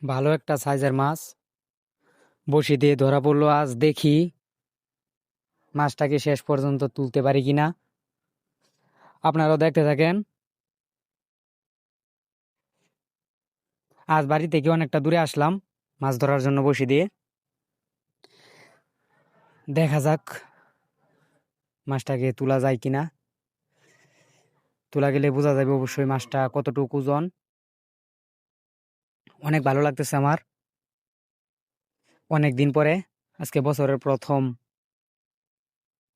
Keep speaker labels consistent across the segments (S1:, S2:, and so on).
S1: ভালো একটা সাইজের মাছ বড়শি দিয়ে ধরা পড়লো। আজ দেখি মাছটাকে শেষ পর্যন্ত তুলতে পারি কিনা। আপনারাও দেখতে থাকেন। আজ বাড়ি থেকে অনেকটা দূরে আসলাম মাছ ধরার জন্য বড়শি দিয়ে। দেখা যাক মাছটাকে তোলা যায় কিনা। তোলা গেলে বোঝা যাবে অবশ্যই মাছটা কতটুকু ওজন। অনেক ভালো লাগতেছে আমার। অনেক দিন পরে আজকে বছরের প্রথম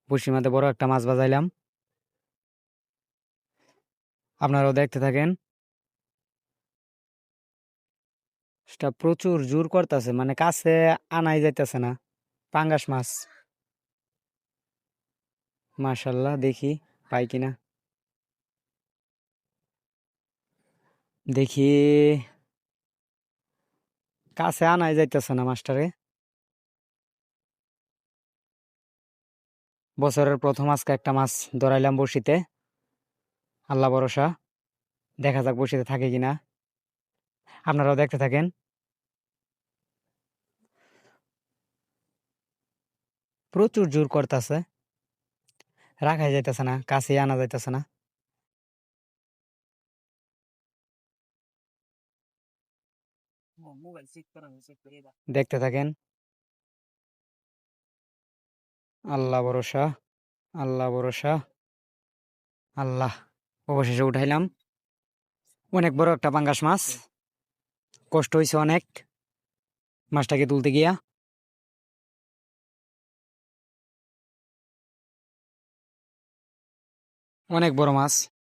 S1: বড়শির মধ্যে বড় একটা মাছ বাজাইলাম। আপনারাও দেখতে থাকেন। সেটা প্রচুর জোর করতেছে, মানে কাছে আনাই যাইতেছে না। পাঙ্গাস মাছ। মাশাল্লাহ, দেখি পাই কিনা। দেখি, কাছে আনাই যাইতেছে না মাছটারে। বছরের প্রথম আজকে একটা মাছ ধরাইলাম বড়শিতে। আল্লাহ ভরসা, দেখা যাক বড়শিতে থাকে কিনা। আপনারাও দেখতে থাকেন। প্রচুর জোর করতেছে, রাখাই যাইতেছে না, কাছে আনা যাইতেছে না। দেখতে থাকেন। আল্লাহ ভরসা, আল্লাহ ভরসা। আল্লাহ, অবশেষে উঠাইলাম অনেক বড় একটা পাঙ্গাস মাছ। কষ্ট হয়েছে অনেক মাছটাকে তুলতে গিয়া। অনেক বড় মাছ।